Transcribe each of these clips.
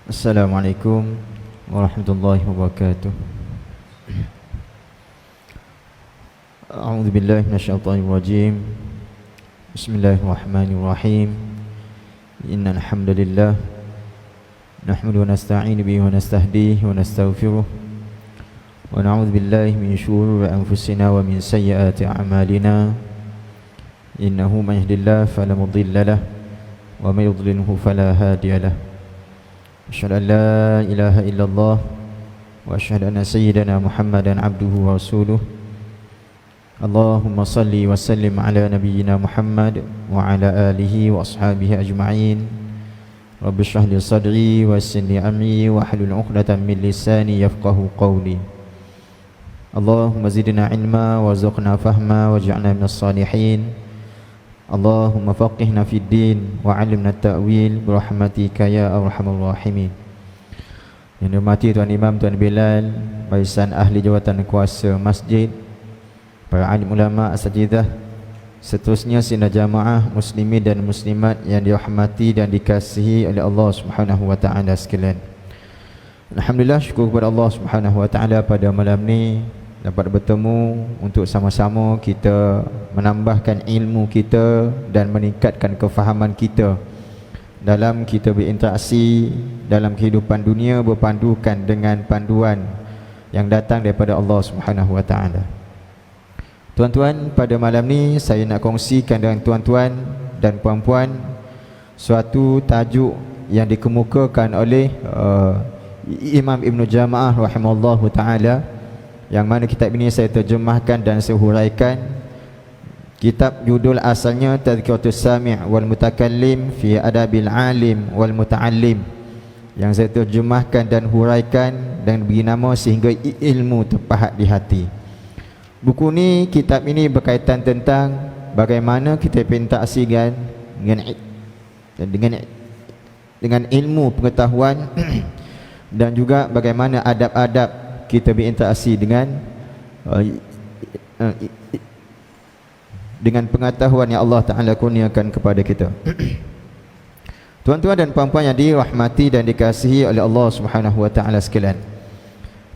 Assalamualaikum warahmatullahi wabarakatuh. A'udzu billahi minasyaitonir rajim. Bismillahirrahmanirrahim. Innal hamdalillah nahmaduhu wa nasta'inu bihi wa nastahdihi wa nastaghfiruh wa na'udzu billahi min shururi anfusina wa min sayyiati a'malina. Innahu man yahdihillahu fala mudilla lahu wa may yudlilhu fala hadiya lahu. Asyhadu an la ilaha illallah wa asyhadu anna sayyidana Muhammadan abduhu wa rasuluh. Allahumma salli wa sallim ala nabiyyina Muhammad wa ala alihi wa ashabihi ajma'in. Rabbi shrah li sadri wa yassir li amri wa hlul 'uqdatam min lisani yafqahu qawli. Allahumma zidna ilma warzuqna fahma waj'alna minas salihin. Allahumma faqihna fid din wa 'allimna at-ta'wil bi rahmatika ya arhamar rahimin. Yang dihormati Tuan Imam, Tuan Bilal, barisan ahli jawatan kuasa masjid, para alim ulama, asatidzah, seterusnya sidang jamaah muslimin dan muslimat yang dirahmati dan dikasihi oleh Allah Subhanahu wa taala sekalian. Alhamdulillah, syukur kepada Allah Subhanahu wa taala pada malam ni dapat bertemu untuk sama-sama kita menambahkan ilmu kita dan meningkatkan kefahaman kita dalam kita berinteraksi dalam kehidupan dunia berpandukan dengan panduan yang datang daripada Allah Subhanahu wa taala. Tuan-tuan, pada malam ni saya nak kongsikan dengan tuan-tuan dan puan-puan suatu tajuk yang dikemukakan oleh Imam Ibn Jama'ah rahimallahu taala, yang mana kitab ini saya terjemahkan dan saya huraikan. Kitab judul asalnya Tadhkiratus Sami' wal Mutakallim fi Adabil Alim wal Muta'allim, yang saya terjemahkan dan huraikan dan beri nama Sehingga Ilmu Terpahat di Hati. Buku ni, kitab ini berkaitan tentang bagaimana kita berinteraksi dengan ilmu pengetahuan dan juga bagaimana adab-adab kita berinteraksi dengan pengetahuan yang Allah Ta'ala kurniakan kepada kita. Tuan-tuan dan puan-puan yang dirahmati dan dikasihi oleh Allah Subhanahu wa taala sekalian,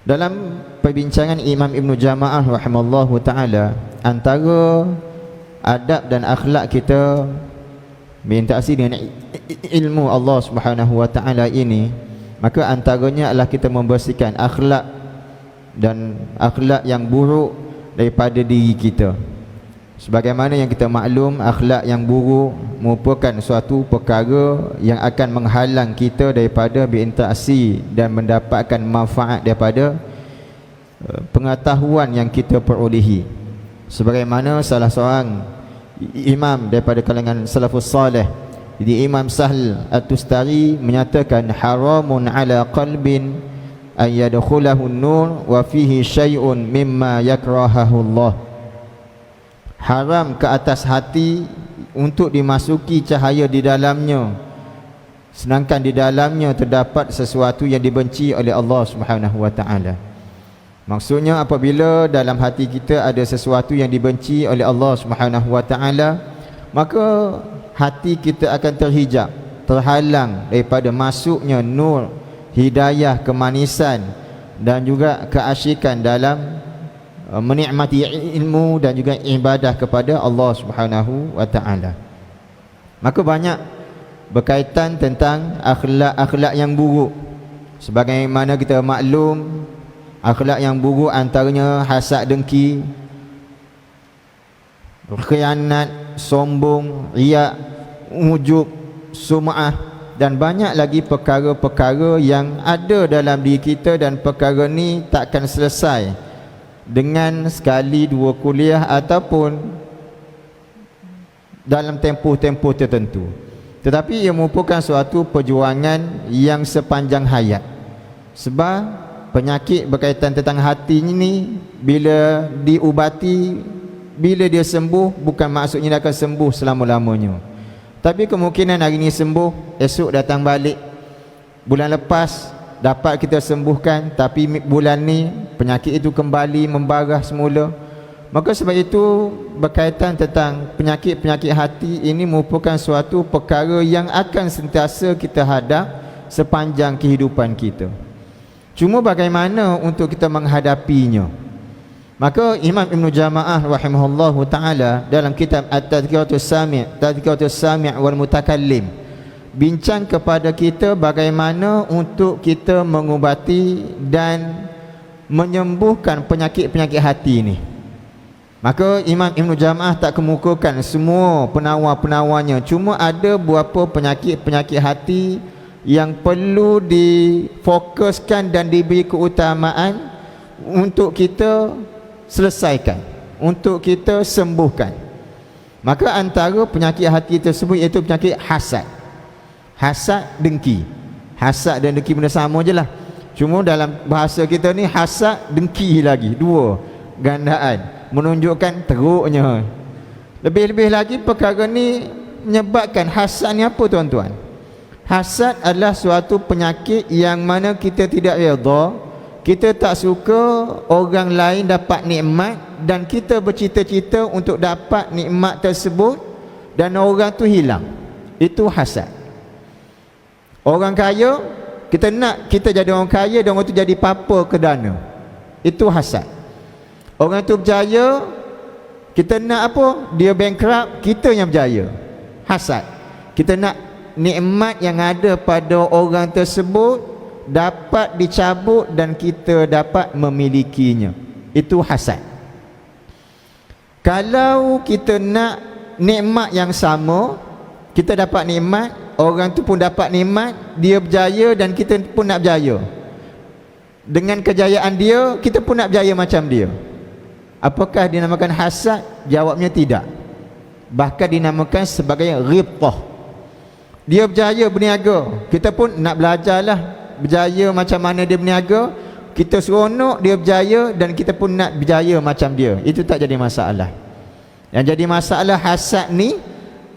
dalam perbincangan Imam Ibn Jama'ah rahimallahu taala, antara adab dan akhlak kita berinteraksi dengan ilmu Allah Subhanahu wa taala ini, maka antaranya adalah kita membersihkan akhlak dan akhlak yang buruk daripada diri kita. Sebagaimana yang kita maklum, akhlak yang buruk merupakan suatu perkara yang akan menghalang kita daripada berinteraksi dan mendapatkan manfaat daripada pengetahuan yang kita perolehi. Sebagaimana salah seorang imam daripada kalangan salafus salih, jadi Imam Sahl At-Tustari menyatakan, haramun ala qalbin ayyadkhulahu an-nur wa fihi syai'un mimma yakrahahu Allah. Haram ke atas hati untuk dimasuki cahaya di dalamnya, sedangkan di dalamnya terdapat sesuatu yang dibenci oleh Allah Subhanahu wa taala. Maksudnya, apabila dalam hati kita ada sesuatu yang dibenci oleh Allah Subhanahu wa taala, maka hati kita akan terhijab, terhalang daripada masuknya nur, hidayah, kemanisan dan juga keasyikan dalam menikmati ilmu dan juga ibadah kepada Allah Subhanahu wa taala. Maka banyak berkaitan tentang akhlak-akhlak yang buruk. Sebagaimana kita maklum, akhlak yang buruk antaranya hasad dengki, khianat, sombong, riak, ujub, sum'ah, dan banyak lagi perkara-perkara yang ada dalam diri kita, dan perkara ni takkan selesai dengan sekali dua kuliah ataupun dalam tempoh-tempoh tertentu, tetapi ia merupakan suatu perjuangan yang sepanjang hayat. Sebab penyakit berkaitan tentang hati ini, bila diubati, bila dia sembuh, bukan maksudnya dia akan sembuh selama-lamanya. Tapi kemungkinan hari ini sembuh, esok datang balik. Bulan lepas dapat kita sembuhkan, tapi bulan ni penyakit itu kembali membarah semula. Maka sebab itu berkaitan tentang penyakit-penyakit hati ini merupakan suatu perkara yang akan sentiasa kita hadap sepanjang kehidupan kita. Cuma bagaimana untuk kita menghadapinya? Maka Imam Ibn Jama'ah rahimahullahu ta'ala dalam kitab At-Tadhkiratus Sami' wal Mutakallim bincang kepada kita bagaimana untuk kita mengubati dan menyembuhkan penyakit-penyakit hati ini. Maka Imam Ibn Jama'ah tak kemukakan semua penawar-penawarnya, cuma ada beberapa penyakit-penyakit hati yang perlu difokuskan dan diberi keutamaan untuk kita selesaikan, untuk kita sembuhkan. Maka antara penyakit hati tersebut iaitu penyakit hasad. Hasad, dengki. Hasad dan dengki benda sama je lah. Cuma dalam bahasa kita ni hasad, dengki lagi, dua gandaan, menunjukkan teruknya. Lebih-lebih lagi perkara ni menyebabkan hasad ni apa tuan-tuan? Hasad adalah suatu penyakit yang mana kita tidak redha. Kita tak suka orang lain dapat nikmat dan kita bercita-cita untuk dapat nikmat tersebut dan orang tu hilang. Itu hasad. Orang kaya, kita nak kita jadi orang kaya dan orang tu jadi papa ke dana. Itu hasad. Orang tu berjaya, kita nak apa? Dia bankrupt, kita yang berjaya. Hasad. Kita nak nikmat yang ada pada orang tersebut dapat dicabut dan kita dapat memilikinya. Itu hasad. Kalau kita nak nikmat yang sama, kita dapat nikmat, orang tu pun dapat nikmat, dia berjaya dan kita pun nak berjaya. Dengan kejayaan dia, kita pun nak berjaya macam dia. Apakah dinamakan hasad? Jawabnya tidak. Bahkan dinamakan sebagai ghibtah. Dia berjaya berniaga, kita pun nak belajarlah berjaya macam mana dia berniaga. Kita seronok dia berjaya dan kita pun nak berjaya macam dia. Itu tak jadi masalah. Yang jadi masalah hasad ni,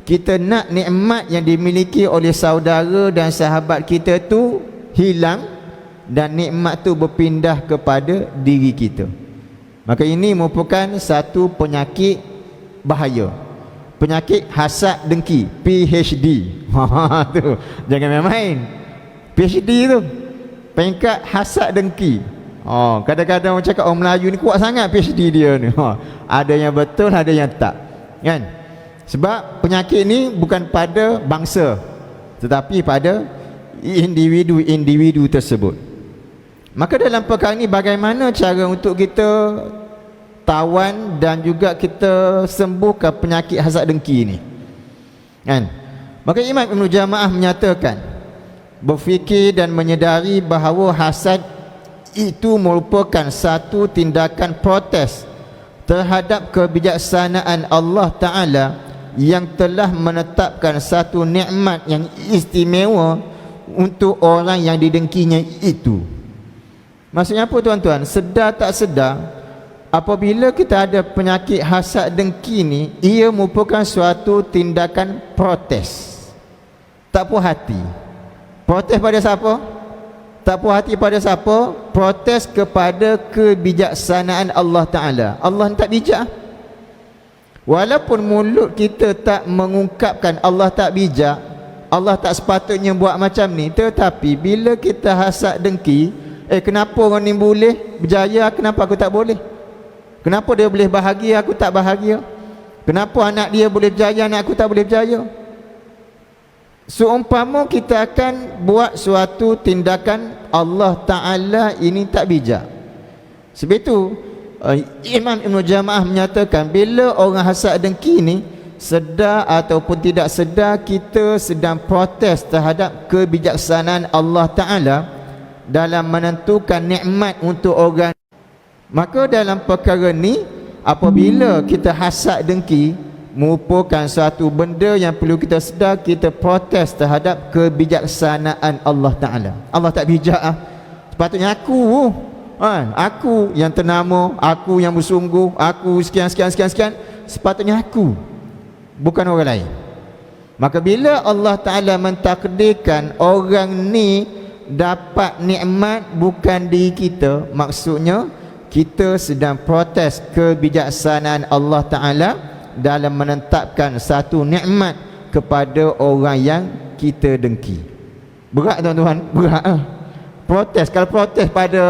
kita nak nikmat yang dimiliki oleh saudara dan sahabat kita tu hilang dan nikmat tu berpindah kepada diri kita. Maka ini merupakan satu penyakit bahaya. Penyakit hasad dengki, PhD. Tu jangan main-main. PhD tu peringkat hasad dengki. Kadang-kadang orang cakap orang Melayu ni kuat sangat PhD dia ni. Ada yang betul, ada yang tak, kan? Sebab penyakit ni bukan pada bangsa tetapi pada individu-individu tersebut. Maka dalam perkara ni bagaimana cara untuk kita tawan dan juga kita sembuhkan penyakit hasad dengki ni, kan? Maka Imam Ibn Jama'ah menyatakan, berfikir dan menyedari bahawa hasad itu merupakan satu tindakan protes terhadap kebijaksanaan Allah Ta'ala yang telah menetapkan satu nikmat yang istimewa untuk orang yang didengkinya itu. Maksudnya apa tuan-tuan? Sedar tak sedar, apabila kita ada penyakit hasad dengki ni, ia merupakan suatu tindakan protes. Tak puas hati. Protes pada siapa? Tak puas hati pada siapa? Protes kepada kebijaksanaan Allah Ta'ala. Allah tak bijak. Walaupun mulut kita tak mengungkapkan Allah tak bijak, Allah tak sepatutnya buat macam ni, tetapi bila kita hasad dengki, kenapa orang ni boleh berjaya, kenapa aku tak boleh? Kenapa dia boleh bahagia, aku tak bahagia? Kenapa anak dia boleh berjaya, anak aku tak boleh berjaya? Seumpama kita akan buat suatu tindakan Allah Ta'ala ini tak bijak. Sebab itu Imam Ibn Jama'ah menyatakan, bila orang hasad dengki ni, sedar ataupun tidak sedar, kita sedang protes terhadap kebijaksanaan Allah Ta'ala dalam menentukan nikmat untuk orang. Maka dalam perkara ni, apabila kita hasad dengki, merupakan suatu benda yang perlu kita sedar, kita protes terhadap kebijaksanaan Allah Ta'ala. Allah tak bijak sepatutnya aku yang ternama, aku yang bersungguh, aku sekian, sepatutnya aku, bukan orang lain. Maka bila Allah Ta'ala mentakdirkan orang ni dapat nikmat bukan diri kita, maksudnya kita sedang protes kebijaksanaan Allah Ta'ala dalam menetapkan satu nikmat kepada orang yang kita dengki. Berat tuan-tuan, berat. Protes, kalau protes pada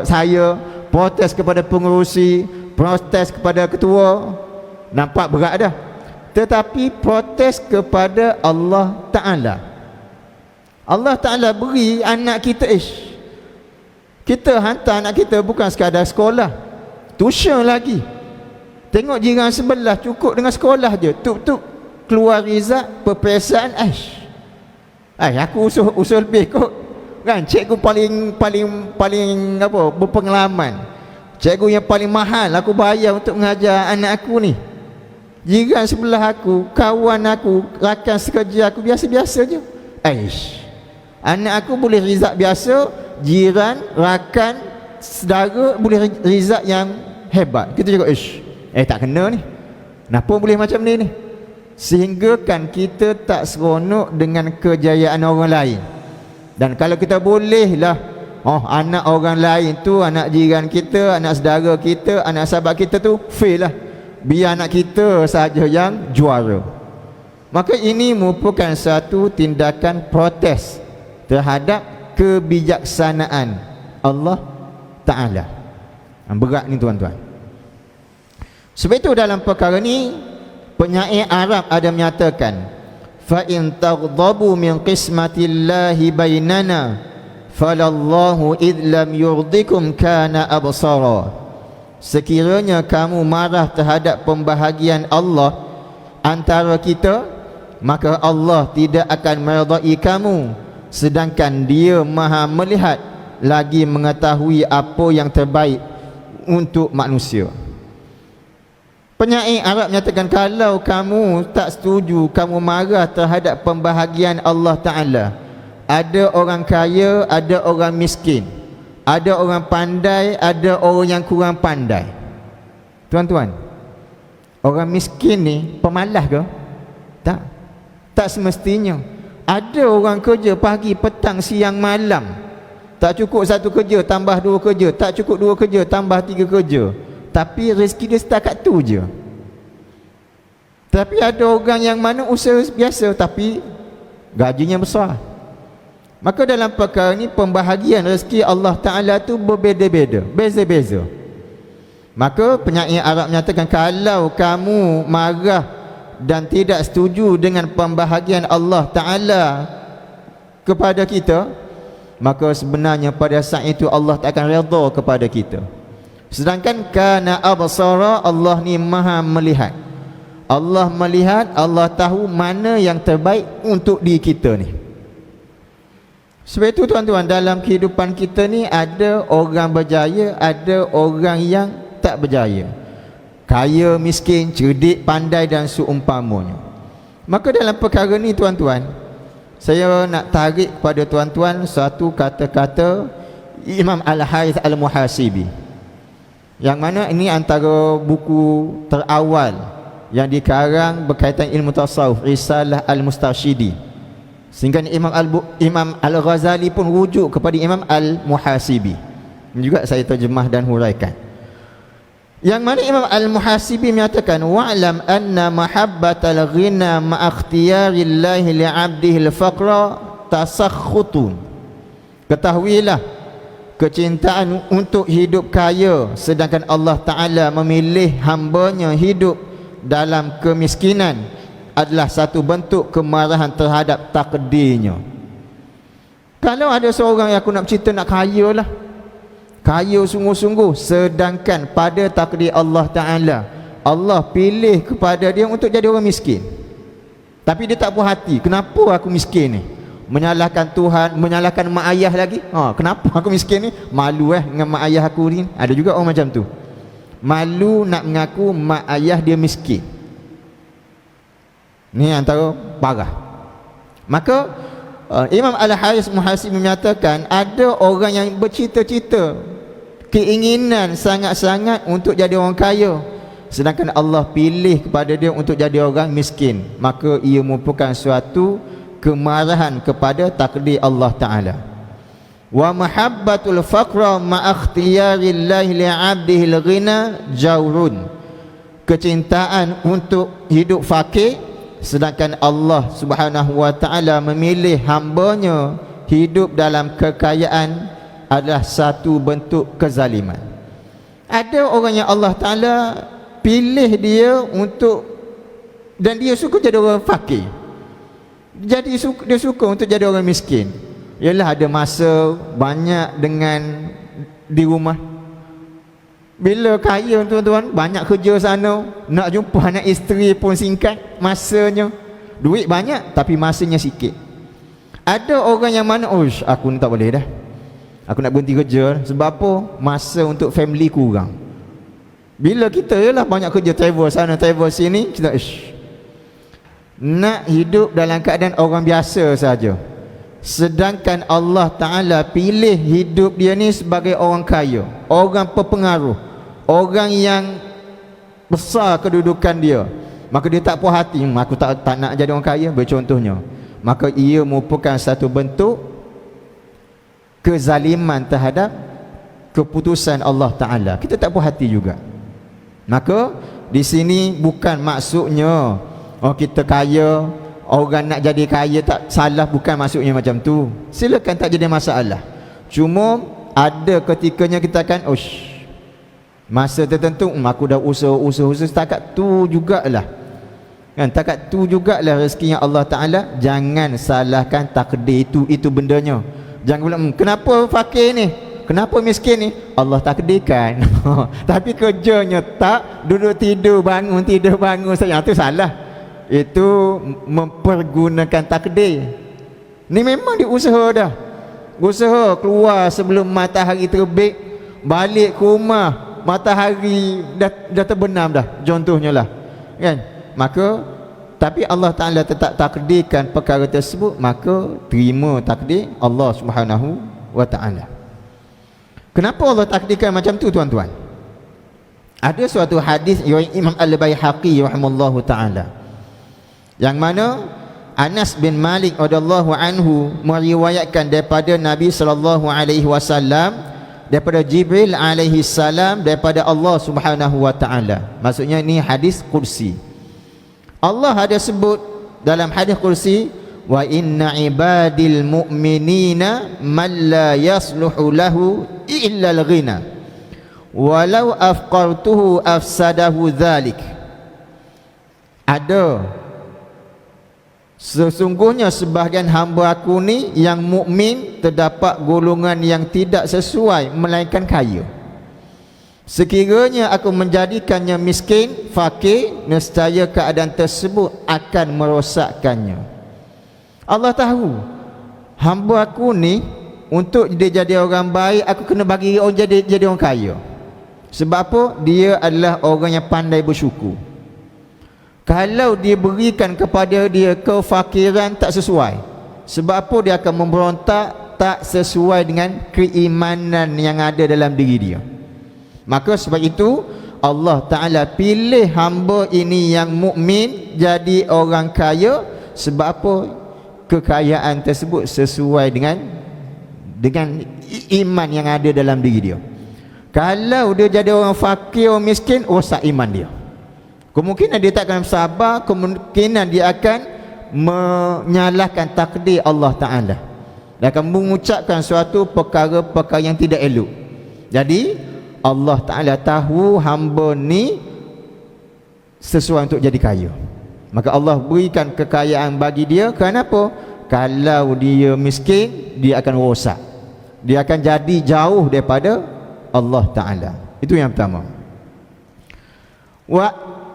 saya, protes kepada pengerusi, protes kepada ketua, nampak berat dah. Tetapi protes kepada Allah Ta'ala, Allah Ta'ala beri anak kita, kita hantar anak kita bukan sekadar sekolah, tuition lagi. Tengok jiran sebelah cukup dengan sekolah je, tuk-tuk keluar rizal, peperiksaan, aku usul lebih kot kan. Cikgu paling apa, berpengalaman, cikgu yang paling mahal aku bayar untuk mengajar anak aku ni. Jiran sebelah aku, kawan aku, rakan sekerja aku biasa-biasa je. Anak aku boleh rizal biasa, jiran, rakan, saudara boleh rizal yang hebat. Kita juga tak kena ni. Kenapa boleh macam ni? Sehingga kan kita tak seronok dengan kejayaan orang lain. Dan kalau kita bolehlah, anak orang lain tu, anak jiran kita, anak saudara kita, anak sahabat kita tu fail lah, biar anak kita saja yang juara. Maka ini merupakan satu tindakan protes terhadap kebijaksanaan Allah Ta'ala. Berat ni tuan-tuan. Sebab itu dalam perkara ni penyair Arab ada menyatakan, fa in taghdabu min qismatillahi bainana falallahu id lam yurdikum kana absara. Sekiranya kamu marah terhadap pembahagian Allah antara kita, maka Allah tidak akan meridai kamu, sedangkan Dia Maha melihat lagi mengetahui apa yang terbaik untuk manusia. Penyair Arab menyatakan, kalau kamu tak setuju, kamu marah terhadap pembahagian Allah Ta'ala, ada orang kaya, ada orang miskin, ada orang pandai, ada orang yang kurang pandai. Tuan-tuan, orang miskin ni pemalas ke? Tak semestinya. Ada orang kerja pagi, petang, siang, malam, tak cukup satu kerja tambah dua kerja, tak cukup dua kerja tambah tiga kerja, tapi rezeki dia setakat tu je. Tapi ada orang yang mana usaha biasa tapi gajinya besar. Maka dalam perkara ni pembahagian rezeki Allah Ta'ala tu berbeza-beza, beza-beza. Maka penyair Arab menyatakan, kalau kamu marah dan tidak setuju dengan pembahagian Allah Ta'ala kepada kita, maka sebenarnya pada saat itu Allah tak akan redha kepada kita. Sedangkan kana absara, Allah ni Maha melihat. Allah melihat, Allah tahu mana yang terbaik untuk diri kita ni. Sebab itu tuan-tuan, dalam kehidupan kita ni ada orang berjaya, ada orang yang tak berjaya, kaya, miskin, cerdik, pandai dan seumpamanya. Maka dalam perkara ni tuan-tuan, saya nak tarik kepada tuan-tuan satu kata-kata Imam Al-Harith Al-Muhasibi, yang mana ini antara buku terawal yang dikarang berkaitan ilmu tasawuf, Risalah Al-Mustarsyidi. Sehingga Imam Al-Ghazali pun rujuk kepada Imam Al-Muhasibi. Ini juga saya terjemah dan huraikan. Yang mana Imam Al-Muhasibi menyatakan, wa'lam anna mahabbatal ghina ma'akhtiyarillahi li'abdihil faqra tasakhutun. Ketahuilah, kecintaan untuk hidup kaya sedangkan Allah Ta'ala memilih hambanya hidup dalam kemiskinan adalah satu bentuk kemarahan terhadap takdirnya. Kalau ada seorang yang aku nak cerita nak kaya lah, kaya sungguh-sungguh, sedangkan pada takdir Allah Ta'ala, Allah pilih kepada dia untuk jadi orang miskin, tapi dia tak puas hati. Kenapa aku miskin ni? Menyalahkan Tuhan, menyalahkan mak ayah lagi. Kenapa aku miskin ni? Malu dengan mak ayah aku ni. Ada juga orang macam tu, malu nak mengaku mak ayah dia miskin. Ni antara parah. Maka Imam Al-Harith Muhasibi menyatakan, ada orang yang bercita-cita, keinginan sangat-sangat untuk jadi orang kaya, sedangkan Allah pilih kepada dia untuk jadi orang miskin. Maka ia merupakan suatu kemarahan kepada takdir Allah Ta'ala. Wa mahabbatul faqra ma'akhtiyarillahi li'abdihil ghina jawrun. Kecintaan untuk hidup fakir sedangkan Allah Subhanahu wa Ta'ala memilih hambanya hidup dalam kekayaan adalah satu bentuk kezaliman. Ada orang yang Allah Ta'ala pilih dia untuk, dan dia suka jadi orang fakir, dia suka untuk jadi orang miskin. Ialah ada masa banyak dengan di rumah. Bila kaya tuan-tuan, banyak kerja sana, nak jumpa anak isteri pun singkat masanya. Duit banyak tapi masanya sikit. Ada orang yang mana, aku ni tak boleh dah, aku nak berhenti kerja. Sebab apa? Masa untuk family kurang. Bila kita ialah banyak kerja, travel sana travel sini, kita nak hidup dalam keadaan orang biasa saja. Sedangkan Allah Ta'ala pilih hidup dia ni sebagai orang kaya, orang berpengaruh, orang yang besar kedudukan dia. Maka dia tak puas hati, aku tak nak jadi orang kaya, bercontohnya. Maka ia merupakan satu bentuk kezaliman terhadap keputusan Allah Ta'ala. Kita tak puas hati juga. Maka di sini bukan maksudnya kita kaya, orang nak jadi kaya tak salah, bukan maksudnya macam tu. Silakan, tak jadi masalah. Cuma ada ketikanya kita akan masa tertentu, aku dah usaha setakat tu jugalah. Kan, takat tu jugalah rezeki yang Allah Ta'ala. Jangan salahkan takdir itu bendanya. Jangan pula kenapa fakir ni, kenapa miskin ni, Allah takdirkan. Tapi kerjanya tak, duduk tidur bangun saja, itu salah. Itu mempergunakan takdir. Ni memang diusaha dah, usaha keluar sebelum matahari terbit, balik ke rumah matahari dah terbenam dah, contohnya lah, kan. Maka tapi Allah Ta'ala tetap takdirkan perkara tersebut, maka terima takdir Allah Subhanahu wa Ta'ala. Kenapa Allah takdirkan macam tu tuan-tuan? Ada suatu hadis Imam Al-Baihaqi rahimallahu ta'ala, yang mana Anas bin Malik radhiyallahu anhu meriwayatkan daripada Nabi sallallahu alaihi wasallam, daripada Jibril alaihi salam, daripada Allah Subhanahu wa Ta'ala. Maksudnya ini hadis kursi. Allah ada sebut dalam hadis kursi, wa inna ibadil mu'minina man la yasluhu lahu illa al-ghina walau afqartuhu afsadahu dhalik. Ada, sesungguhnya sebahagian hamba aku ni yang mukmin terdapat golongan yang tidak sesuai melainkan kaya. Sekiranya aku menjadikannya miskin, fakir, nescaya keadaan tersebut akan merosakkannya. Allah tahu hamba aku ni untuk dia jadi orang baik, aku kena bagi orang jadi orang kaya. Sebab apa? Dia adalah orang yang pandai bersyukur. Kalau dia berikan kepada dia kefakiran, tak sesuai. Sebab apa? Dia akan memberontak, tak sesuai dengan keimanan yang ada dalam diri dia. Maka sebab itu Allah Ta'ala pilih hamba ini yang mukmin jadi orang kaya. Sebab apa? Kekayaan tersebut sesuai dengan iman yang ada dalam diri dia. Kalau dia jadi orang fakir, orang miskin, rosak iman dia. Kemungkinan dia tak akan sabar, kemungkinan dia akan menyalahkan takdir Allah Ta'ala. Dia akan mengucapkan suatu perkara-perkara yang tidak elok. Jadi Allah Ta'ala tahu hamba ni sesuai untuk jadi kaya, maka Allah berikan kekayaan bagi dia. Kenapa? Kalau dia miskin, dia akan rosak, dia akan jadi jauh daripada Allah Ta'ala. Itu yang pertama.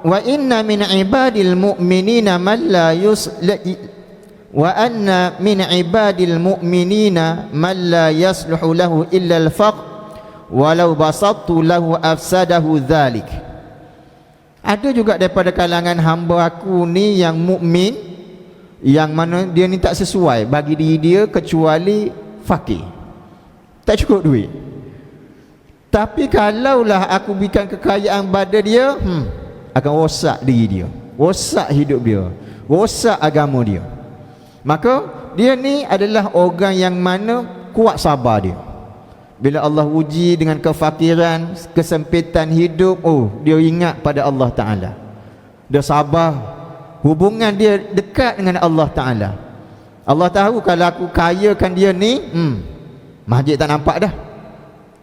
Wa inna min ibadil mu'minina man la wa anna min ibadil mu'minina man la yasluhu lahu illa al-faqr walau basattu lahu afsadahu dhalik. Ada juga daripada kalangan hamba aku ni yang mukmin, yang mana dia ni tak sesuai bagi diri dia kecuali fakir, tak cukup duit. Tapi kalaulah aku berikan kekayaan pada dia, akan rosak diri dia, rosak hidup dia, rosak agama dia. Maka dia ni adalah orang yang mana kuat sabar dia. Bila Allah uji dengan kefakiran, kesempitan hidup, dia ingat pada Allah Ta'ala, dia sabar, hubungan dia dekat dengan Allah Ta'ala. Allah tahu kalau aku kayakan dia ni, masjid tak nampak dah.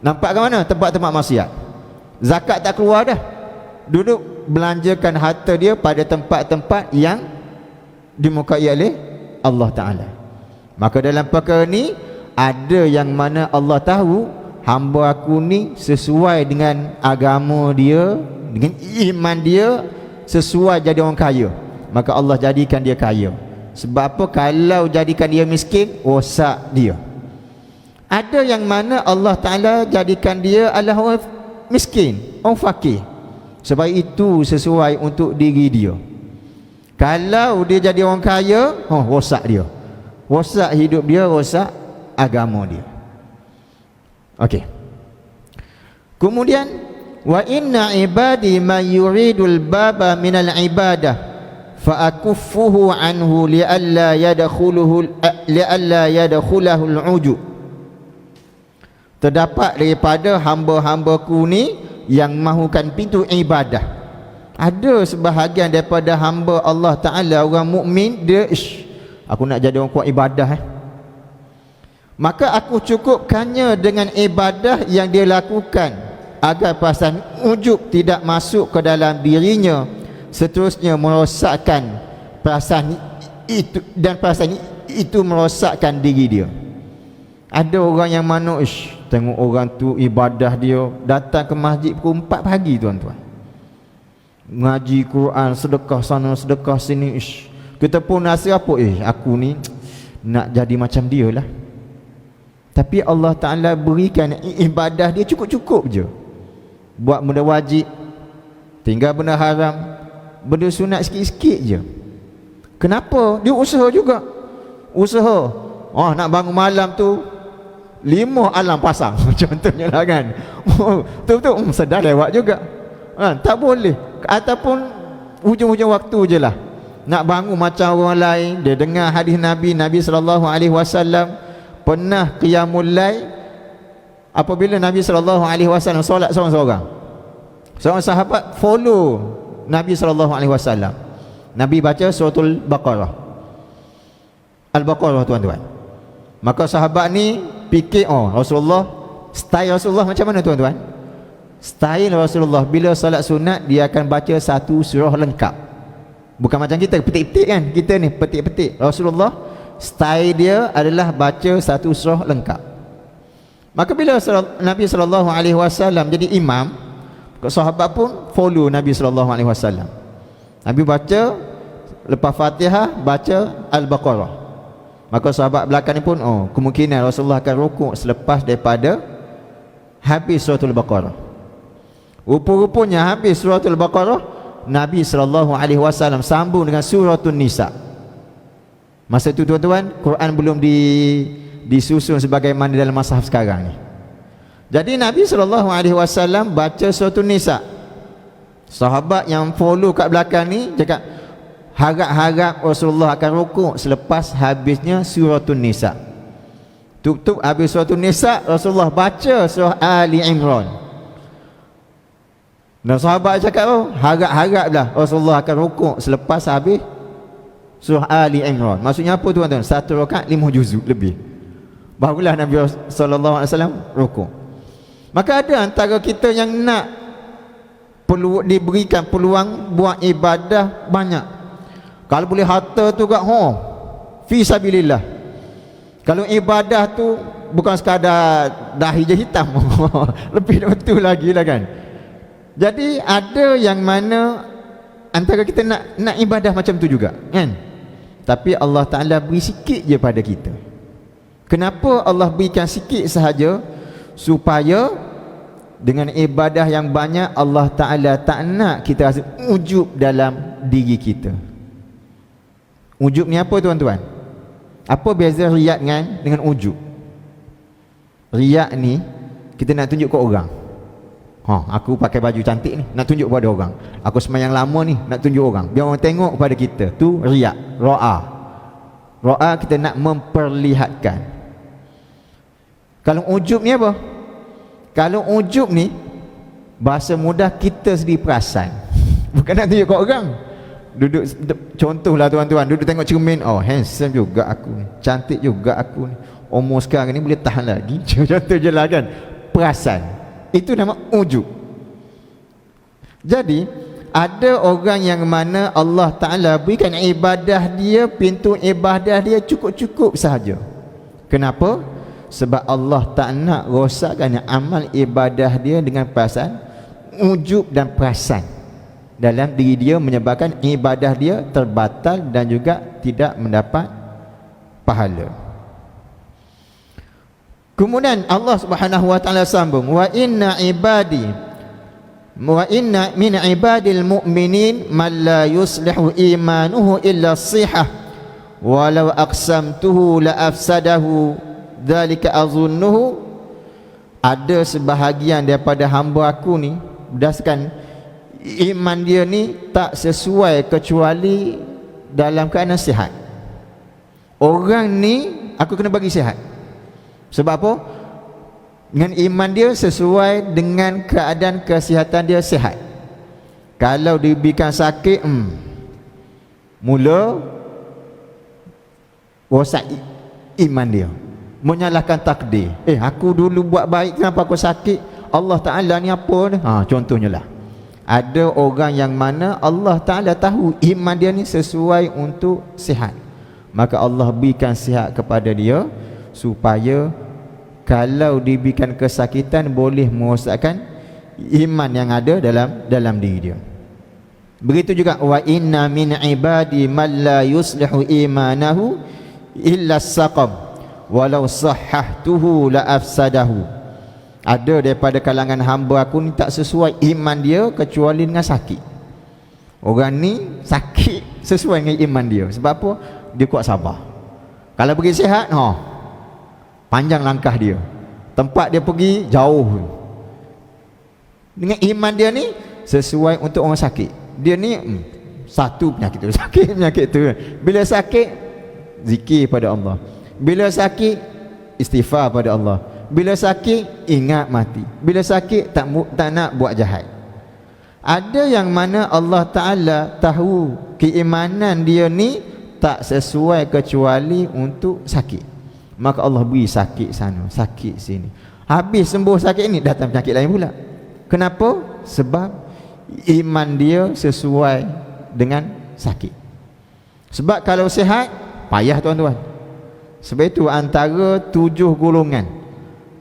Nampak ke mana? Tempat-tempat maksiat. Zakat tak keluar dah. Duduk belanjakan harta dia pada tempat-tempat yang dimukai oleh Allah Ta'ala. Maka dalam perkara ni, ada yang mana Allah tahu hamba aku ni sesuai dengan agama dia, dengan iman dia, sesuai jadi orang kaya, maka Allah jadikan dia kaya. Sebab apa? Kalau jadikan dia miskin, rosak dia. Ada yang mana Allah Ta'ala jadikan dia adalah orang miskin, orang fakir, sebab itu sesuai untuk diri dia. Kalau dia jadi orang kaya, rosak dia, rosak hidup dia, rosak agama dia. Okey. Kemudian, wa inna ibadi man yuridul baba minal ibadah fa akuffuhu anhu li'alla yadkhulahu al-ujub. Terdapat daripada hamba-hambaku ni yang mahukan pintu ibadah. Ada sebahagian daripada hamba Allah Ta'ala, orang mukmin, dia aku nak jadi orang kuat ibadah, maka aku cukupkannya dengan ibadah yang dia lakukan, agar perasaan ujub tidak masuk ke dalam dirinya, seterusnya merosakkan perasaan itu, dan perasaan itu merosakkan diri dia. Ada orang yang mana tengok orang tu ibadah dia, datang ke masjid pukul 4 pagi tuan-tuan, ngaji Quran, sedekah sana sedekah sini. Kita pun rasa apa, aku ni nak jadi macam dia lah. Tapi Allah Ta'ala berikan ibadah dia cukup-cukup je. Buat benda wajib, tinggal benda haram, benda sunat sikit-sikit je. Kenapa? Dia usaha juga. Usaha. Nak bangun malam tu 5 alam pasang contohnya lah kan. Betul-betul sedar lewat juga. Tak boleh. Ataupun hujung-hujung waktu je lah nak bangun macam orang lain. Dia dengar hadis Nabi SAW pernah qiyamul lail apabila Nabi SAW solat seorang-seorang. Seorang sahabat follow Nabi SAW. Nabi baca suratul Baqarah, Al-Baqarah tuan-tuan. Maka sahabat ni fikir, Rasulullah, style Rasulullah macam mana tuan-tuan? Style Rasulullah bila salat sunat, dia akan baca satu surah lengkap. Bukan macam kita petik-petik kan. Kita ni petik-petik. Rasulullah style dia adalah baca satu surah lengkap. Maka bila Nabi SAW jadi imam, sahabat pun follow Nabi SAW. Nabi baca, lepas Fatihah baca Al-Baqarah. Maka sahabat belakang ni pun kemungkinan Rasulullah akan rukuk selepas daripada habis suratul Baqarah. Rupa-rupanya habis suratul Baqarah, Nabi SAW sambung dengan suratul Nisa. Masa itu tuan-tuan, Quran belum disusun sebagaimana dalam mushaf sekarang ni. Jadi Nabi SAW baca suratul Nisa. Sahabat yang follow kat belakang ni cakap, harap-harap Rasulullah akan rukuk selepas habisnya suratul Nisa. Tuk-tuk habis suratul Nisa, Rasulullah baca surah Ali Imran. Dan sahabat cakap, harap-haraplah Rasulullah akan rukuk selepas habis surah Ali Imran. Maksudnya apa tuan-tuan? 1 rakaat 5 juzuk lebih, barulah Nabi SAW rukuk. Maka ada antara kita yang nak diberikan peluang buat ibadah banyak. Kalau boleh harta tu kat fi sabilillah. Kalau ibadah tu bukan sekadar dahi je hitam lebih dari itu lagi lah kan. Jadi ada yang mana antara kita nak ibadah macam tu juga kan. Tapi Allah Ta'ala beri sikit je pada kita. Kenapa Allah berikan sikit sahaja? Supaya dengan ibadah yang banyak, Allah Ta'ala tak nak kita rasa ujub dalam diri kita. Ujub ni apa tuan-tuan? Apa beza riak dengan ujub? Riak ni kita nak tunjuk ke orang. Aku pakai baju cantik ni, nak tunjuk pada orang. Aku sembahyang lama ni, nak tunjuk orang, biar orang tengok pada kita. Tu riak, ro'a, kita nak memperlihatkan. Kalau ujub ni apa? Kalau ujub ni bahasa mudah, kita sendiri perasan bukan nak tunjuk ke orang. Duduk, contohlah tuan-tuan, duduk tengok cermin, oh handsome juga aku ni, cantik juga aku ni, umur sekarang ni boleh tahan lagi. Contoh je lah kan. Perasan, itu nama ujub. Jadi ada orang yang mana Allah Ta'ala berikan ibadah dia, pintu ibadah dia cukup-cukup sahaja. Kenapa? Sebab Allah tak nak rosakkan amal ibadah dia dengan perasaan ujub dan perasan dalam diri dia, menyebabkan ibadah dia terbatal dan juga tidak mendapat pahala. Kemudian Allah Subhanahu wa taala sambung, wa inna min ibadil mu'minin man la yuslihu imanuhu illa as-sihah walau aqsamtuhu la afsadahu dzalika azunnuhu. Ada sebahagian daripada hamba aku ni, berdasarkan iman dia ni tak sesuai kecuali dalam keadaan sihat. Orang ni aku kena bagi sihat. Sebab apa? Dengan iman dia sesuai dengan keadaan kesihatan dia sihat. Kalau diberikan sakit, mula rosak iman dia, menyalahkan takdir. Aku dulu buat baik, kenapa aku sakit? Allah Ta'ala ni apa? Contohnya lah, ada orang yang mana Allah Ta'ala tahu iman dia ni sesuai untuk sihat, maka Allah berikan sihat kepada dia supaya kalau diberikan kesakitan boleh merosakkan iman yang ada dalam diri dia. Begitu juga wa inna min ibadi man la yuslihu imanahu illa as-saqam walau sahhahtuhu la afsadahu. Ada daripada kalangan hamba aku ni tak sesuai iman dia kecuali dengan sakit. Orang ni sakit sesuai dengan iman dia. Sebab apa? Dia kuat sabar. Kalau pergi sihat, panjang langkah dia, tempat dia pergi jauh. Dengan iman dia ni sesuai untuk orang sakit. Dia ni satu penyakit tu, sakit penyakit tu. Bila sakit, zikir pada Allah. Bila sakit, istighfar pada Allah. Bila sakit, ingat mati. Bila sakit, tak nak buat jahat. Ada yang mana Allah Ta'ala tahu keimanan dia ni tak sesuai kecuali untuk sakit, maka Allah beri sakit sana, sakit sini. Habis sembuh sakit ni, datang penyakit lain pula. Kenapa? Sebab iman dia sesuai dengan sakit. Sebab kalau sihat, payah tuan-tuan. Sebab itu antara 7 golongan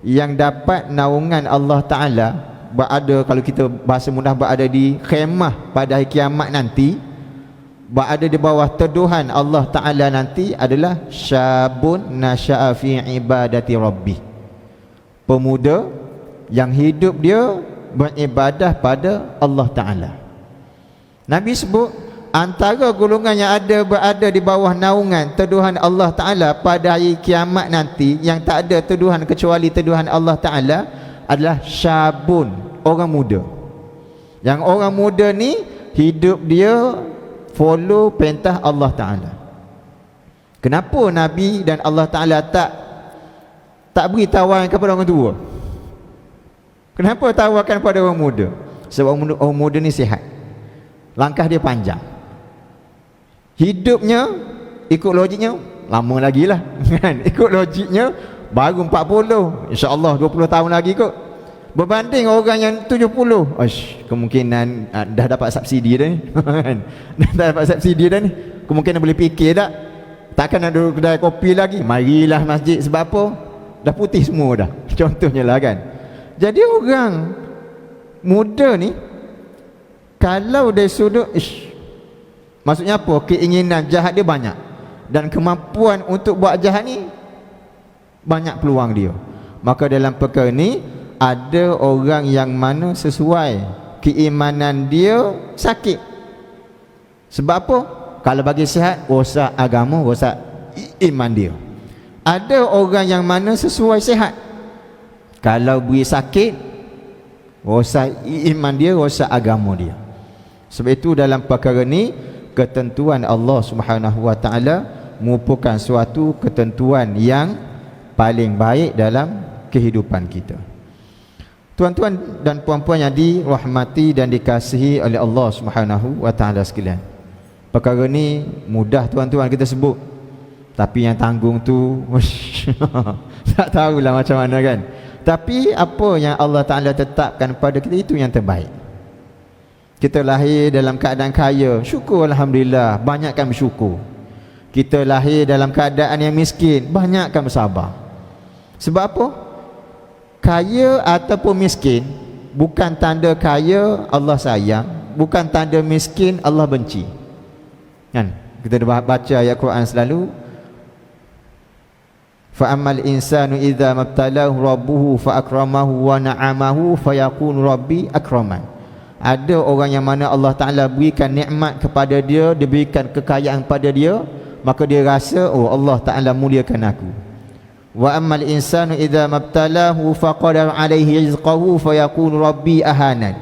yang dapat naungan Allah Ta'ala berada, kalau kita bahasa mudah, berada di khemah pada hari kiamat nanti, berada di bawah teduhan Allah Ta'ala nanti, adalah syabun nasya'a fi ibadati rabbih, pemuda yang hidup dia beribadah pada Allah Ta'ala. Nabi sebut antara golongan yang berada di bawah naungan teduhan Allah Ta'ala pada hari kiamat nanti, yang tak ada teduhan kecuali teduhan Allah Ta'ala, adalah syabun, orang muda. Yang orang muda ni hidup dia follow perintah Allah Ta'ala. Kenapa Nabi dan Allah Ta'ala tak beri tawaran kepada orang tua? Kenapa tawarkan pada orang muda? Sebab orang muda ni sihat, langkah dia panjang, hidupnya ikut logiknya lama lagi lah kan? Ikut logiknya baru 40, insyaAllah 20 tahun lagi kot. Berbanding orang yang 70, kemungkinan dah dapat subsidi dah ni dah dapat subsidi dah ni, kemungkinan boleh fikir tak, takkan ada kedai kopi lagi, marilah masjid. Sebab apa? Dah putih semua dah. Contohnya lah kan. Jadi orang muda ni, kalau dari sudut maksudnya apa? Keinginan jahat dia banyak, dan kemampuan untuk buat jahat ni banyak peluang dia. Maka dalam perkara ni ada orang yang mana sesuai keimanan dia sakit. Sebab apa? Kalau bagi sihat, rosak agama, rosak iman dia. Ada orang yang mana sesuai sihat, kalau beri sakit, rosak iman dia, rosak agama dia. Sebab itu dalam perkara ni, ketentuan Allah Subhanahu wa taala merupakan suatu ketentuan yang paling baik dalam kehidupan kita. Tuan-tuan dan puan-puan yang dirahmati dan dikasihi oleh Allah Subhanahu wa taala sekalian, Perkara ni mudah tuan-tuan kita sebut, tapi yang tanggung tu tak tahulah macam mana kan. Tapi apa yang Allah Ta'ala tetapkan pada kita, itu yang terbaik. Kita lahir dalam keadaan kaya, syukur Alhamdulillah, banyakkan bersyukur. Kita lahir dalam keadaan yang miskin, banyakkan bersabar. Sebab apa? Kaya ataupun miskin bukan tanda kaya Allah sayang, bukan tanda miskin Allah benci. Kan? Kita dah baca ayat Quran selalu, fa ammal insanu idza mabtalahu rabbuhu fa akramahu wa na'amahu fayaqulu rabbi akraman. Ada orang yang mana Allah Ta'ala berikan nikmat kepada dia, diberikan kekayaan pada dia, maka dia rasa, oh Allah Ta'ala muliakan aku. Wa ammal insanu idza mabtalahu faqadara alaihi rizqahu fayaqulu rabbi ahanan.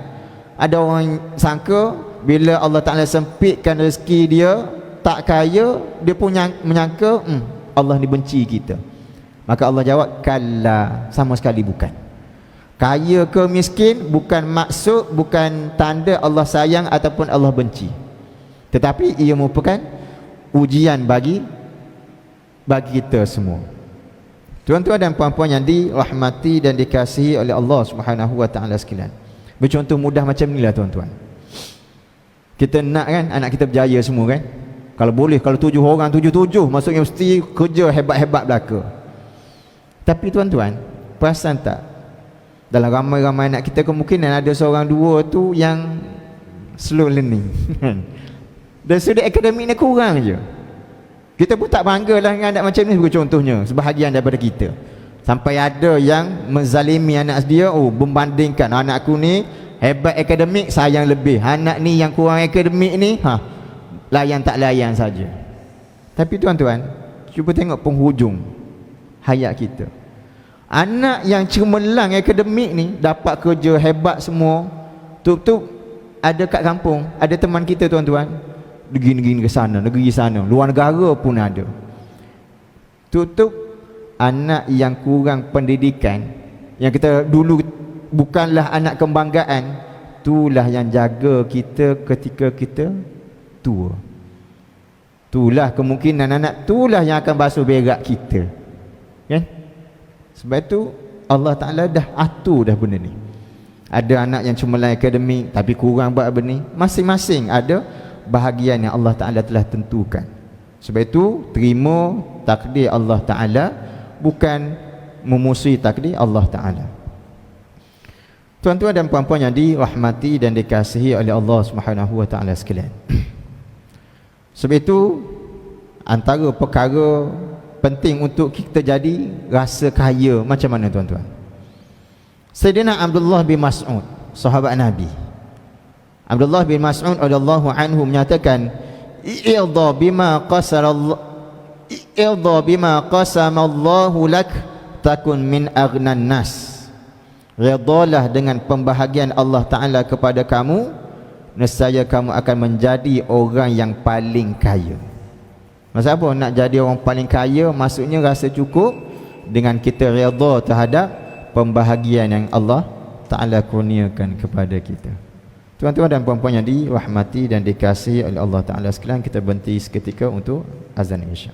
Ada orang sangka bila Allah Ta'ala sempitkan rezeki dia, tak kaya, dia pun menyangka Allah ni benci kita. Maka Allah jawab, kalla, sama sekali bukan. Kaya ke miskin bukan maksud, bukan tanda Allah sayang ataupun Allah benci, tetapi ia merupakan ujian bagi kita semua. Tuan-tuan dan puan-puan yang dirahmati dan dikasihi oleh Allah Subhanahu wa Ta'ala sekalian, bercontoh mudah macam inilah tuan-tuan. Kita nak kan anak kita berjaya semua kan. Kalau boleh, kalau 7 orang 7 maksudnya mesti kerja hebat-hebat belaka. Tapi tuan-tuan, perasan tak, dalam ramai-ramai anak kita kemungkinan ada seorang dua tu yang slow learning. Dan sudut akademik ni kurang je. Kita pun tak bangga lah dengan anak macam ni, contohnya sebahagian daripada kita. Sampai ada yang menzalimi anak dia, oh membandingkan anakku ni hebat akademik, sayang lebih. Anak ni yang kurang akademik ni, layan tak layan saja. Tapi tuan-tuan, cuba tengok penghujung hayat kita. Anak yang cemerlang akademik ni dapat kerja hebat semua, tuk-tuk ada kat kampung, ada teman kita tuan-tuan, negeri-negeri ke sana, negeri sana, luar negara pun ada. Tuk-tuk anak yang kurang pendidikan, yang kita dulu bukanlah anak kebanggaan, itulah yang jaga kita ketika kita tua. Itulah kemungkinan anak itulah yang akan basuh berak kita, kan? Sebab itu Allah Ta'ala dah atur dah benda ni. Ada anak yang cemerlang akademik tapi kurang buat benda ni, masing-masing ada bahagian yang Allah Ta'ala telah tentukan. Sebab itu terima takdir Allah Ta'ala, bukan memusuhi takdir Allah Ta'ala. Tuan-tuan dan puan-puan yang dirahmati dan dikasihi oleh Allah Subhanahu wa Ta'ala sekalian, sebab itu antara perkara penting untuk kita jadi rasa kaya macam mana tuan-tuan? Sayyidina Abdullah bin Mas'ud, sahabat Nabi, Abdullah bin Mas'ud radhiyallahu anhu menyatakan, "I'dha bima qasama Allahu lak takun min aghnan nas." Redalah dengan pembahagian Allah Ta'ala kepada kamu, nescaya kamu akan menjadi orang yang paling kaya. Maksud apa nak jadi orang paling kaya? Maksudnya rasa cukup dengan kita redha terhadap pembahagian yang Allah Ta'ala kurniakan kepada kita. Tuan-tuan dan puan-puan yang dirahmati dan dikasihi oleh Allah Ta'ala sekalian, kita berhenti seketika untuk azan Isya.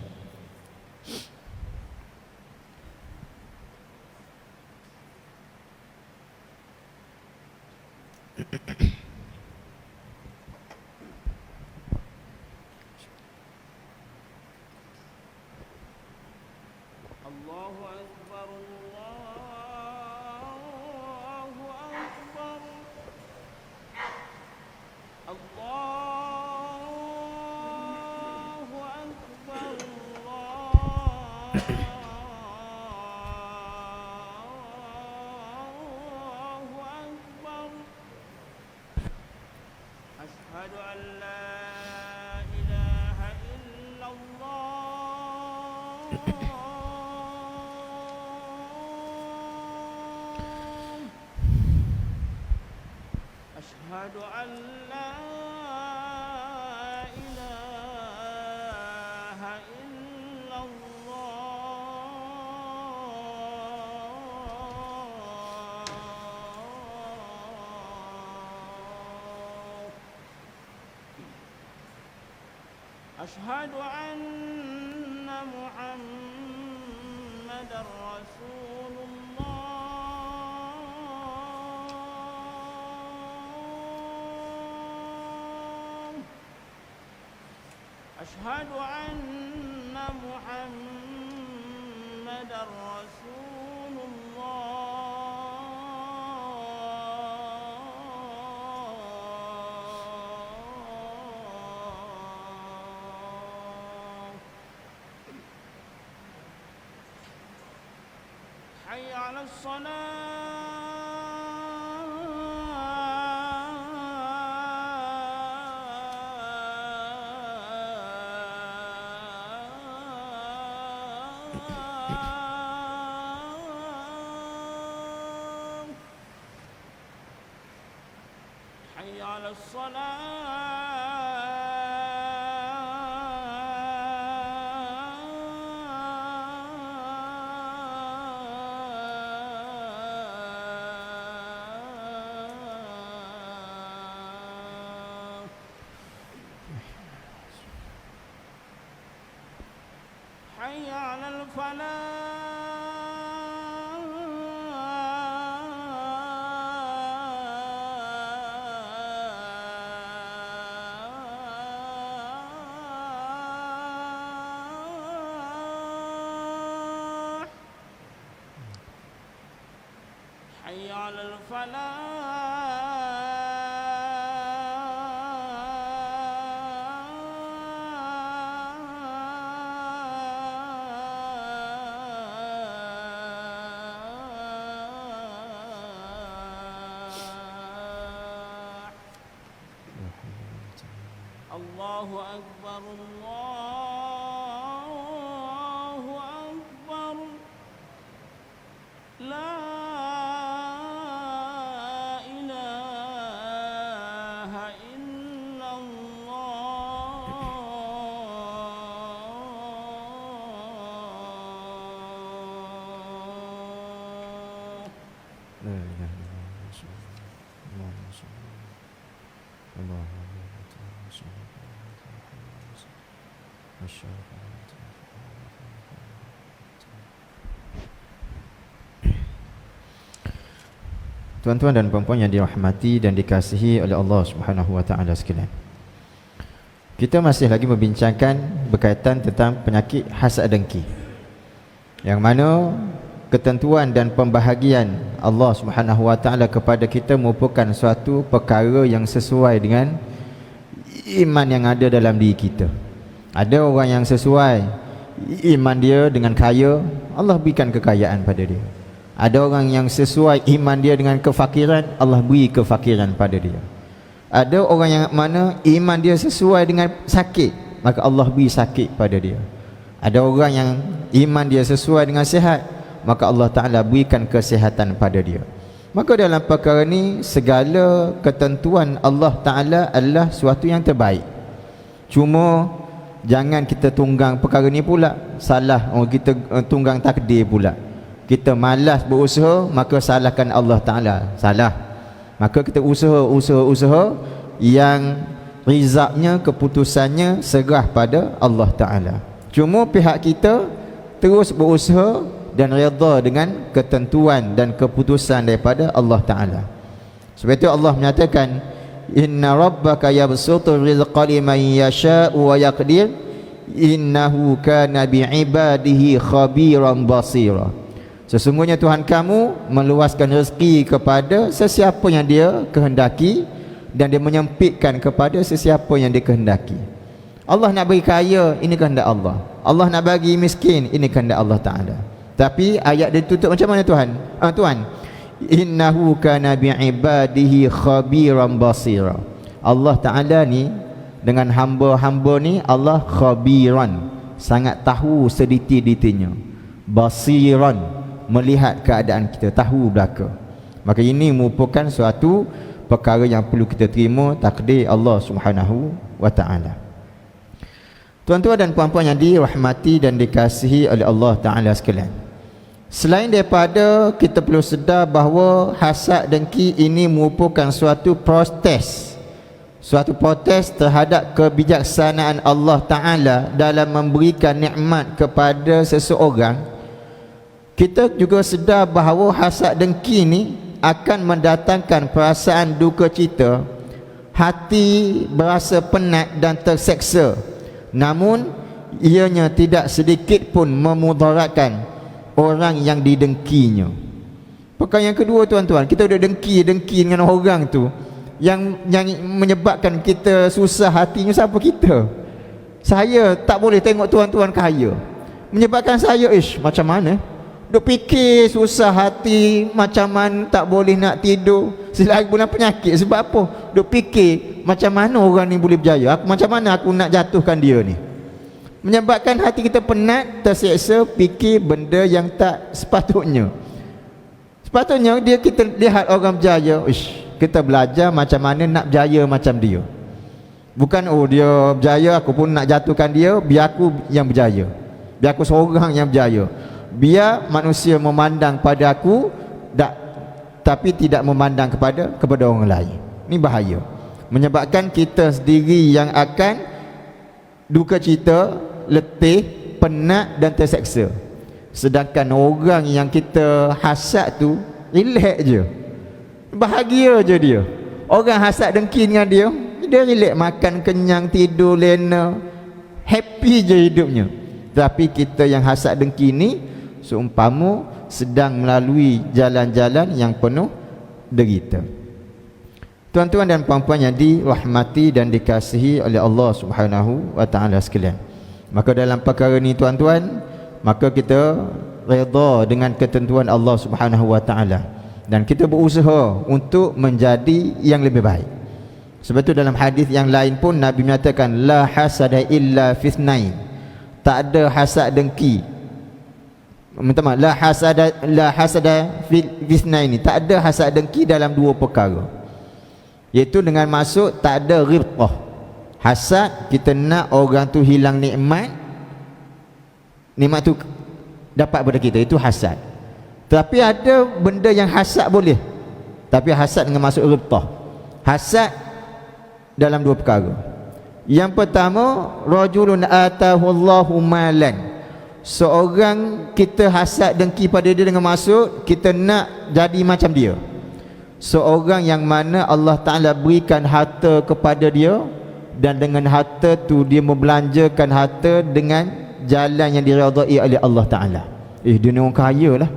أشهد أن لا إله إلا الله أشهد أن محمدا رسول الله أشهد أن محمدا رسول الله حي على الصلاة حي على الصلاة حي على الفلاح حي على الفلاح الله أكبر الله أكبر لا إله إلا الله لا إله إلا الله اللهم صل اللهم صل Tuan-tuan dan puan-puan yang dirahmati dan dikasihi oleh Allah Subhanahu wa taala sekalian. Kita masih lagi membincangkan berkaitan tentang penyakit hasad dengki. Yang mana ketentuan dan pembahagian Allah Subhanahu wa taala kepada kita merupakan suatu perkara yang sesuai dengan iman yang ada dalam diri kita. Ada orang yang sesuai iman dia dengan kaya, Allah berikan kekayaan pada dia. Ada orang yang sesuai iman dia dengan kefakiran, Allah beri kefakiran pada dia. Ada orang yang mana iman dia sesuai dengan sakit, maka Allah beri sakit pada dia. Ada orang yang iman dia sesuai dengan sihat, maka Allah Ta'ala berikan kesihatan pada dia. Maka dalam perkara ni, segala ketentuan Allah Ta'ala adalah suatu yang terbaik. Cuma jangan kita tunggang perkara ni pula, salah kita tunggang takdir pula. Kita malas berusaha, maka salahkan Allah Ta'ala. Salah. Maka kita usaha yang rizaknya, keputusannya serah pada Allah Ta'ala. Cuma pihak kita terus berusaha dan redha dengan ketentuan dan keputusan daripada Allah Ta'ala. Sebab itu Allah menyatakan, Inna rabbaka yabsutu rizqa liman yasha'u wa yaqdir, innahu kana bi'ibadihi khabiran basira. Sesungguhnya Tuhan kamu meluaskan rezeki kepada sesiapa yang dia kehendaki, dan dia menyempitkan kepada sesiapa yang dia kehendaki. Allah nak bagi kaya, ini kehendak Allah. Allah nak bagi miskin, ini kehendak Allah Ta'ala. Tapi ayat dia tutup macam mana Tuhan? Tuhan, innahu kana bi'ibadihi khabiran basira. Allah Ta'ala ni dengan hamba-hamba ni, Allah khabiran, sangat tahu sedetail-detailnya. Basiran, melihat keadaan kita, tahu belaka. Maka ini merupakan suatu perkara yang perlu kita terima, takdir Allah Subhanahu wa Ta'ala. Tuan-tuan dan puan-puan yang dirahmati dan dikasihi oleh Allah Ta'ala sekalian, selain daripada kita perlu sedar bahawa hasad dengki ini merupakan suatu proses, suatu protes terhadap kebijaksanaan Allah Ta'ala dalam memberikan nikmat kepada seseorang, kita juga sedar bahawa hasad dengki ni akan mendatangkan perasaan duka cita, hati berasa penat dan terseksa, namun ianya tidak sedikit pun memudaratkan orang yang didengkinya. Perkara yang kedua tuan-tuan, kita dah dengki dengan orang tu, yang menyebabkan kita susah hatinya siapa kita? Saya tak boleh tengok tuan-tuan kaya. Menyebabkan saya macam mana? Duk fikir susah hati, macam mana tak boleh nak tidur, selagi bulan penyakit. Sebab apa? Duk fikir macam mana orang ni boleh berjaya, macam mana aku nak jatuhkan dia ni. Menyebabkan hati kita penat, terseksa, fikir benda yang tak sepatutnya. Sepatutnya kita lihat orang berjaya, kita belajar macam mana nak berjaya macam dia. Bukan dia berjaya aku pun nak jatuhkan dia, biar aku yang berjaya, biar aku seorang yang berjaya, biar manusia memandang pada aku tapi tidak memandang kepada orang lain. Ini bahaya, menyebabkan kita sendiri yang akan duka cita, letih, penat dan terseksa. Sedangkan orang yang kita hasad tu relax je, bahagia je dia. Orang hasad dengki dengan dia relax, makan kenyang, tidur lena, happy je hidupnya. Tapi kita yang hasad dengki ni seumpama sedang melalui jalan-jalan yang penuh derita. Tuan-tuan dan puan-puan yang dirahmati dan dikasihi oleh Allah Subhanahu wa taala sekalian, maka dalam perkara ni tuan-tuan, maka kita redha dengan ketentuan Allah Subhanahu wa taala dan kita berusaha untuk menjadi yang lebih baik. Sebab itu dalam hadis yang lain pun Nabi menyatakan la hasada illa fithnain, tak ada hasad dengki. Minta maaf, la hasada fithnain, tak ada hasad dengki dalam dua perkara, iaitu dengan maksud tak ada ghibtah. Hasad kita nak orang tu hilang nikmat tu dapat pada kita, itu hasad. Tapi ada benda yang hasad boleh, tapi hasad dengan maksud ghibtah. Hasad dalam dua perkara. Yang pertama, rajulun atahu Allahu malan, seorang kita hasad dengki pada dia dengan maksud kita nak jadi macam dia. Seorang yang mana Allah Ta'ala berikan harta kepada dia, dan dengan harta tu dia membelanjakan harta dengan jalan yang diridai oleh Allah Ta'ala. Dia ni orang kaya lah.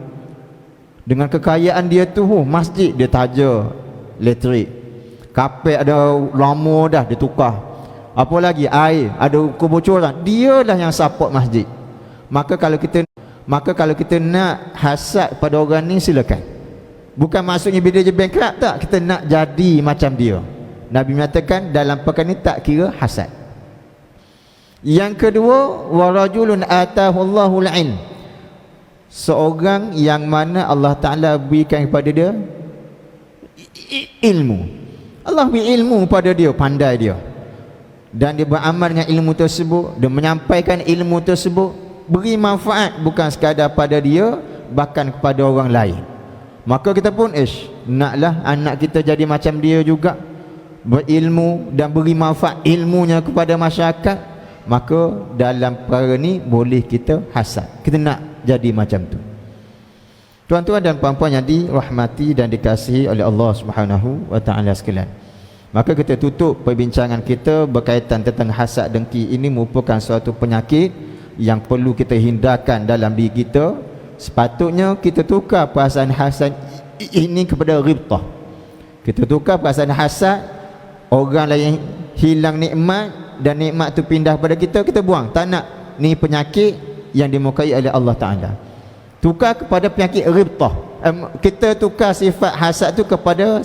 Dengan kekayaan dia tu, masjid dia taja elektrik, kapet ada lama dah dia tukar, apa lagi, air ada kebocoran, dia lah yang support masjid. Maka kalau kita nak hasad pada orang ni, silakan. Bukan maksudnya bila dia bankrupt, tak, kita nak jadi macam dia. Nabi menyatakan dalam perkara ni tak kira hasad. Yang kedua, wa rajulun atahu Allahul ilm, seorang yang mana Allah Ta'ala berikan kepada dia ilmu. Allah beri ilmu pada dia, pandai dia, dan dia beramal dengan ilmu tersebut, dia menyampaikan ilmu tersebut, beri manfaat bukan sekadar pada dia, bahkan kepada orang lain. Maka kita pun naklah anak kita jadi macam dia juga, berilmu dan beri manfaat ilmunya kepada masyarakat. Maka dalam perkara ni boleh kita hasad, kita nak jadi macam tu. Tuan-tuan dan puan-puan yang dirahmati dan dikasihi oleh Allah Subhanahu wa taala sekalian, maka kita tutup perbincangan kita berkaitan tentang hasad dengki. Ini merupakan suatu penyakit yang perlu kita hindarkan dalam diri kita. Sepatutnya kita tukar perasaan hasad ini kepada ghibtah. Kita tukar perasaan hasad, orang lain hilang nikmat dan nikmat tu pindah pada kita, kita buang, tak nak. Ni penyakit yang dimurkai oleh Allah Ta'ala. Tukar kepada penyakit ghibtah. Kita tukar sifat hasad tu kepada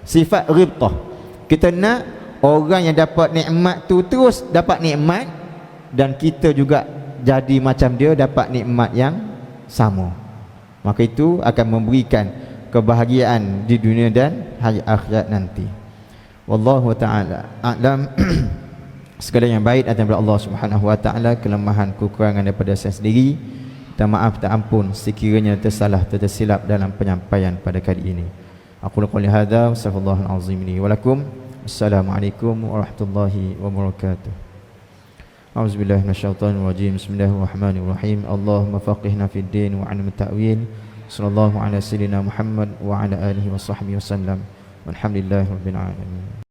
sifat ghibtah. Kita nak orang yang dapat nikmat tu terus dapat nikmat, dan kita juga jadi macam dia, dapat nikmat yang sama. Maka itu akan memberikan kebahagiaan di dunia dan hari akhirat nanti. Wallahu ta'ala a'lam. Segala yang baik datang daripada Allah Subhanahu wa taala, kelemahan kekurangan daripada saya sendiri, minta maaf tak ampun sekiranya tersalah tersilap dalam penyampaian pada kali ini. Aku qouli hadza, astaghfirullahal azim li wa lakum. Assalamualaikum warahmatullahi wabarakatuh. A'udzubillahi minasyaitonir rajim. Bismillahirrahmanirrahim. Allahumma faqihna fid din wa 'allimna ta'wil. Sallallahu ala sayyidina Muhammad wa ala alihi wa sahbihi wasallam. Walhamdulillahirabbil alamin.